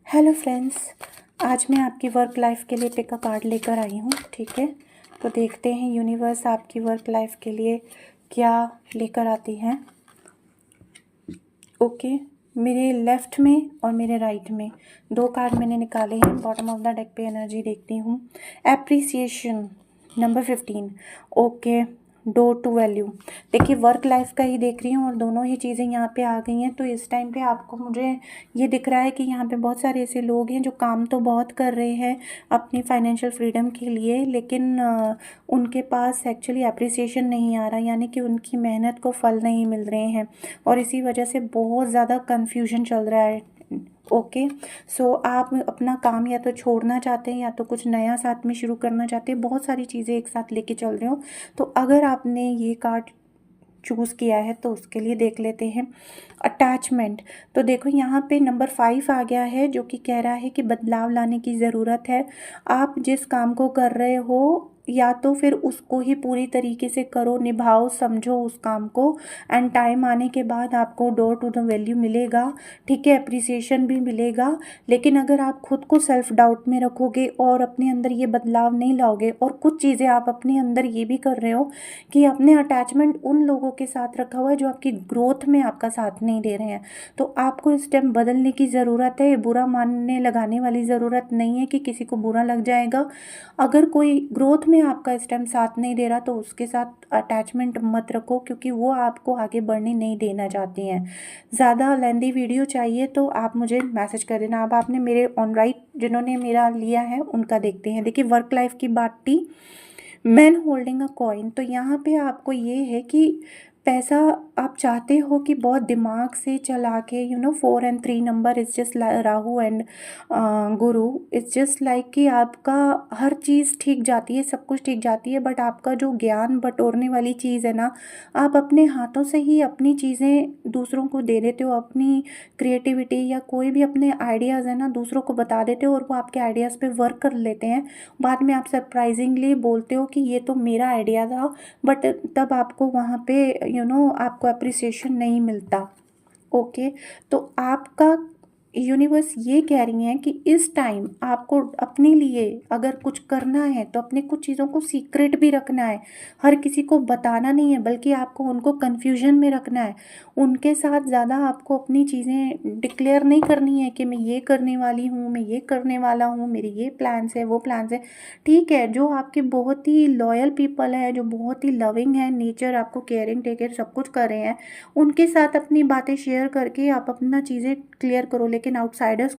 Hello friends, आज मैं आपकी वर्क लाइफ के लिए पिक अ कार्ड लेकर आई हूँ। ठीक है, तो देखते हैं यूनिवर्स आपकी वर्क लाइफ के लिए क्या लेकर आती है। ओके, मेरे लेफ़्ट में और मेरे राइट में दो कार्ड मैंने निकाले हैं। बॉटम ऑफ द डेक पे एनर्जी देखती हूँ। Appreciation number 15। Okay, door to value. देखिए, वर्क लाइफ का ही देख रही हूँ और दोनों ही चीज़ें यहाँ पे आ गई हैं। तो इस टाइम पे आपको मुझे ये दिख रहा है कि यहाँ पे बहुत सारे ऐसे लोग हैं जो काम तो बहुत कर रहे हैं अपनी फाइनेंशियल फ्रीडम के लिए, लेकिन उनके पास एक्चुअली अप्रिसिएशन नहीं आ रहा, यानी कि उनकी मेहनत को फल नहीं मिल रहे हैं और इसी वजह से बहुत ज़्यादा कन्फ्यूजन चल रहा है। ओके, सो आप अपना काम या तो छोड़ना चाहते हैं या तो कुछ नया साथ में शुरू करना चाहते हैं। बहुत सारी चीज़ें एक साथ लेके चल रहे हो। तो अगर आपने ये कार्ड चूज़ किया है तो उसके लिए देख लेते हैं। अटैचमेंट, तो देखो यहाँ पे नंबर 5 आ गया है जो कि कह रहा है कि बदलाव लाने की ज़रूरत है। आप जिस काम को कर रहे हो या तो फिर उसको ही पूरी तरीके से करो, निभाओ, समझो उस काम को, एंड टाइम आने के बाद आपको डोर टू द वैल्यू मिलेगा। ठीक है, अप्रिसिएशन भी मिलेगा। लेकिन अगर आप खुद को सेल्फ डाउट में रखोगे और अपने अंदर ये बदलाव नहीं लाओगे, और कुछ चीज़ें आप अपने अंदर ये भी कर रहे हो कि अपने अटैचमेंट उन लोगों के साथ रखा हुआ है जो आपकी ग्रोथ में आपका साथ नहीं दे रहे हैं, तो आपको इस टाइम बदलने की ज़रूरत है। बुरा मानने लगाने वाली ज़रूरत नहीं है कि किसी को बुरा लग जाएगा। अगर कोई ग्रोथ में आपका इस टाइम साथ नहीं दे रहा तो उसके साथ अटैचमेंट मत रखो, क्योंकि वो आपको आगे बढ़ने नहीं देना चाहती हैं। ज़्यादा लेंदी वीडियो चाहिए तो आप मुझे मैसेज कर देना। अब आपने मेरे ऑन राइट जिन्होंने मेरा लिया है उनका देखते हैं। देखिए, वर्क लाइफ की बात थी, मैन होल्डिंग अ कॉइन। तो यहाँ पे आपको ये है कि पैसा आप चाहते हो कि बहुत दिमाग से चला के 4 and 3 number is just Rahu and Guru is just like कि आपका हर चीज़ ठीक जाती है, सब कुछ ठीक जाती है, बट आपका जो ज्ञान बटोरने वाली चीज़ है ना, आप अपने हाथों से ही अपनी चीज़ें दूसरों को दे देते हो। अपनी क्रिएटिविटी या कोई भी अपने आइडियाज़ है ना दूसरों को बता देते हो और वो आपके आइडियाज़ पे वर्क कर लेते हैं। बाद में आप सरप्राइजिंगली बोलते हो कि ये तो मेरा आइडिया था, बट तब आपको वहाँ पे आपको अप्रिसिएशन नहीं मिलता। ओके, तो आपका यूनिवर्स ये कह रही हैं कि इस टाइम आपको अपने लिए अगर कुछ करना है तो अपने कुछ चीज़ों को सीक्रेट भी रखना है। हर किसी को बताना नहीं है, बल्कि आपको उनको कन्फ्यूजन में रखना है। उनके साथ ज़्यादा आपको अपनी चीज़ें डिक्लेयर नहीं करनी है कि मैं ये करने वाली हूँ, मैं ये करने वाला हूँ, मेरे ये प्लान्स है, वो प्लान्स है। ठीक है, जो आपके बहुत ही लॉयल पीपल है, जो बहुत ही लविंग है, नेचर आपको केयरिंग टेक केयर सब कुछ कर रहे हैं, उनके साथ अपनी बातें शेयर करके आप अपना चीज़ें क्लियर करो। लेकिन आउटसाइडर्स